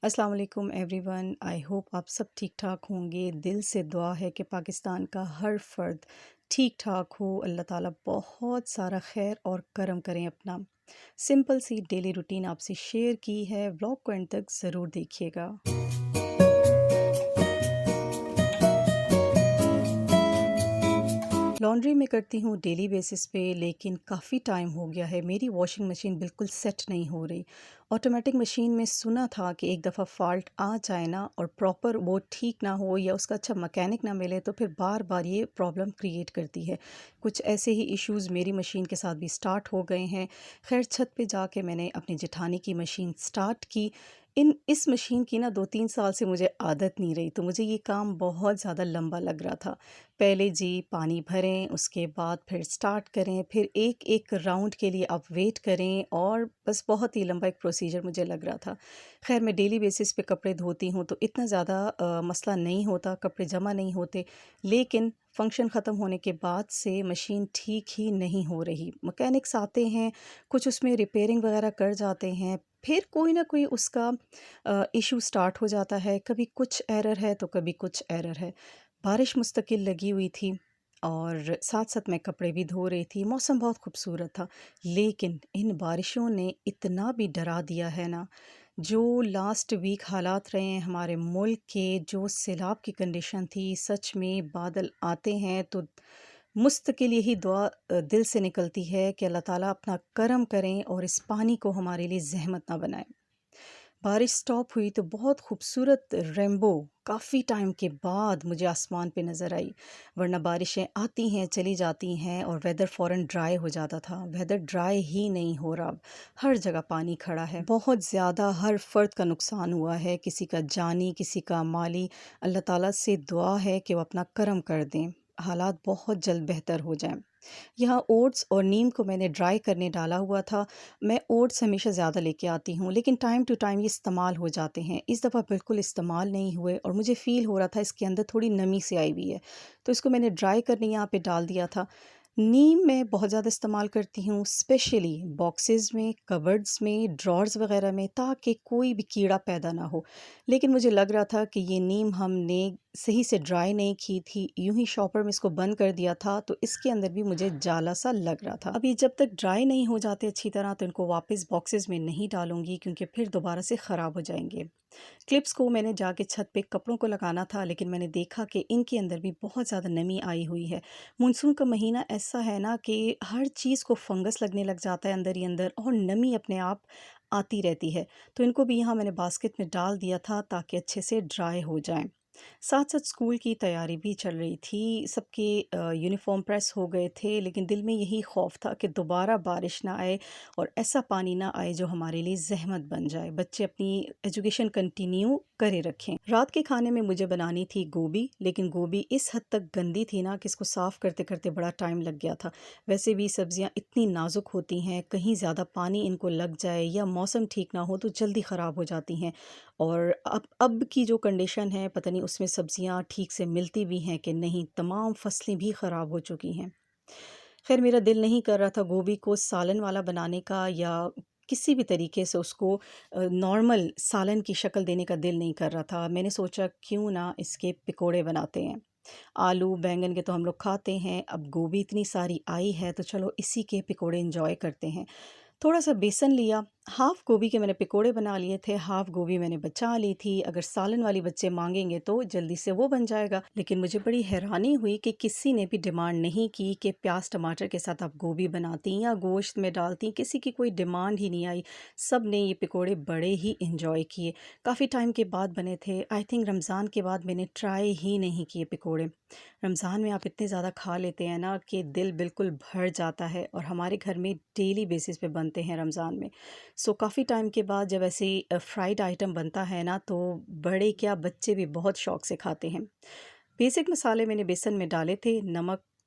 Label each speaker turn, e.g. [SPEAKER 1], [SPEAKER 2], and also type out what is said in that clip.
[SPEAKER 1] अस्सलाम वालेकुम everyone. I hope आप सब ठीक ठाक होंगे। दिल से दुआ है कि पाकिस्तान का हर फ़र्द ठीक ठाक हो। अल्लाह ताला बहुत सारा खैर और करम करें अपना। सिंपल सी डेली रूटीन आपसे शेयर की है, व्लॉग को एंड तक ज़रूर देखिएगा। लॉन्ड्री मैं करती हूँ डेली बेसिस पे, लेकिन काफ़ी टाइम हो गया है मेरी वॉशिंग मशीन बिल्कुल सेट नहीं हो रही। ऑटोमेटिक मशीन में सुना था कि एक दफ़ा फ़ॉल्ट आ जाए ना और प्रॉपर वो ठीक ना हो या उसका अच्छा मैकेनिक ना मिले तो फिर बार बार ये प्रॉब्लम क्रिएट करती है। कुछ ऐसे ही इश्यूज़ मेरी मशीन के साथ भी स्टार्ट हो गए हैं। खैर छत पे जाके मैंने अपनी जेठानी की मशीन स्टार्ट की। इस मशीन की ना 2-3 साल से मुझे आदत नहीं रही, तो मुझे ये काम बहुत ज़्यादा लंबा लग रहा था। पहले जी पानी भरें, उसके बाद फिर स्टार्ट करें, फिर एक-एक राउंड के लिए आप वेट करें और बस बहुत ही लंबा एक प्रोसीजर मुझे लग रहा था। ख़ैर मैं डेली बेसिस पे कपड़े धोती हूँ तो इतना ज़्यादा मसला नहीं होता, कपड़े जमा नहीं होते। लेकिन फंक्शन ख़त्म होने के बाद से मशीन ठीक ही नहीं हो रही। मैकेनिक्स आते हैं, कुछ उसमें रिपेयरिंग वग़ैरह कर जाते हैं, फिर कोई ना कोई उसका इश्यू स्टार्ट हो जाता है। कभी कुछ एरर है तो कभी कुछ एरर है। बारिश मुस्तकिल लगी हुई थी और साथ-साथ मैं कपड़े भी धो रही थी। मौसम बहुत खूबसूरत था, लेकिन इन बारिशों ने इतना भी डरा दिया है ना, जो लास्ट वीक हालात रहे हैं हमारे मुल्क के, जो सैलाब की कंडीशन थी, सच में बादल आते हैं तो मुस्तकिल यही दुआ दिल से निकलती है कि अल्लाह ताला अपना करम करें और इस पानी को हमारे लिए ज़हमत ना बनाएँ। बारिश स्टॉप हुई तो बहुत खूबसूरत रेनबो काफ़ी टाइम के बाद मुझे आसमान पे नज़र आई। वरना बारिशें आती हैं चली जाती हैं और वेदर फ़ौरन ड्राई हो जाता था। वेदर ड्राई ही नहीं हो रहा अब। हर जगह पानी खड़ा है, बहुत ज़्यादा हर फ़र्द का नुकसान हुआ है, किसी का जानी किसी का माली। अल्लाह ताला से दुआ है कि वो अपना करम कर दें, हालात बहुत जल्द बेहतर हो जाएं। यहाँ ओट्स और नीम को मैंने ड्राई करने डाला हुआ था। मैं ओट्स हमेशा ज़्यादा लेके आती हूँ, लेकिन टाइम टू टाइम ये इस्तेमाल हो जाते हैं। इस दफ़ा बिल्कुल इस्तेमाल नहीं हुए और मुझे फ़ील हो रहा था इसके अंदर थोड़ी नमी सी आई हुई है, तो इसको मैंने ड्राई करने यहाँ पे डाल दिया था। नीम मैं बहुत ज़्यादा इस्तेमाल करती हूँ, स्पेशली बॉक्सेस में, कबर्ड्स में, ड्रॉर्स वग़ैरह में, ताकि कोई भी कीड़ा पैदा ना हो। लेकिन मुझे लग रहा था कि ये नीम हमने सही से ड्राई नहीं की थी, यूँ ही शॉपर में इसको बंद कर दिया था, तो इसके अंदर भी मुझे जाला सा लग रहा था। अब ये जब तक ड्राई नहीं हो जाते अच्छी तरह तो इनको वापस बॉक्सेस में नहीं डालूँगी, क्योंकि फिर दोबारा से ख़राब हो जाएँगे। क्लिप्स को मैंने जाके छत पे कपड़ों को लगाना था, लेकिन मैंने देखा कि इनके अंदर भी बहुत ज़्यादा नमी आई हुई है। मानसून का महीना ऐसा है ना कि हर चीज़ को फंगस लगने लग जाता है अंदर ही अंदर, और नमी अपने आप आती रहती है। तो इनको भी यहाँ मैंने बास्केट में डाल दिया था ताकि अच्छे से ड्राई हो जाएँ। साथ-साथ स्कूल की तैयारी भी चल रही थी, सबके यूनिफ़ॉर्म प्रेस हो गए थे, लेकिन दिल में यही खौफ़ था कि दोबारा बारिश ना आए और ऐसा पानी ना आए जो हमारे लिए ज़हमत बन जाए, बच्चे अपनी एजुकेशन कंटिन्यू करे रखें। रात के खाने में मुझे बनानी थी गोभी, लेकिन गोभी इस हद तक गंदी थी ना कि इसको साफ़ करते-करते बड़ा टाइम लग गया था। वैसे भी सब्ज़ियाँ इतनी नाज़ुक होती हैं, कहीं ज़्यादा पानी इनको लग जाए या मौसम ठीक ना हो तो जल्दी ख़राब हो जाती हैं। और अब की जो कंडीशन है पता नहीं उसमें सब्जियां ठीक से मिलती भी हैं कि नहीं, तमाम फसलें भी ख़राब हो चुकी हैं। खैर मेरा दिल नहीं कर रहा था गोभी को सालन वाला बनाने का या किसी भी तरीके से उसको नॉर्मल सालन की शक्ल देने का दिल नहीं कर रहा था। मैंने सोचा क्यों ना इसके पकोड़े बनाते हैं। आलू बैंगन के तो हम लोग खाते हैं, अब गोभी इतनी सारी आई है तो चलो इसी के पकोड़े इंजॉय करते हैं। थोड़ा-सा बेसन लिया, हाफ़ गोभी के मैंने पकोड़े बना लिए थे, हाफ़ गोभी मैंने बचा ली थी, अगर सालन वाली बच्चे माँगेंगे तो जल्दी से वो बन जाएगा। लेकिन मुझे बड़ी हैरानी हुई कि किसी ने भी डिमांड नहीं की कि प्याज़ टमाटर के साथ आप गोभी बनाती या गोश्त में डालती, किसी की कोई डिमांड ही नहीं आई। सब ने ये पकोड़े बड़े ही एन्जॉय किए। काफ़ी टाइम के बाद बने थे, आई थिंक रमज़ान के बाद मैंने ट्राई ही नहीं किए पकोड़े। रमज़ान में आप इतने ज़्यादा खा लेते हैं ना कि दिल बिल्कुल भर जाता है, और हमारे घर में डेली बेसिस पे बनते हैं रमज़ान में। सो काफ़ी टाइम के बाद जब ऐसे फ्राइड आइटम बनता है ना तो बड़े क्या बच्चे भी बहुत शौक से खाते हैं। बेसिक मसाले मैंने बेसन में डाले थे, नमक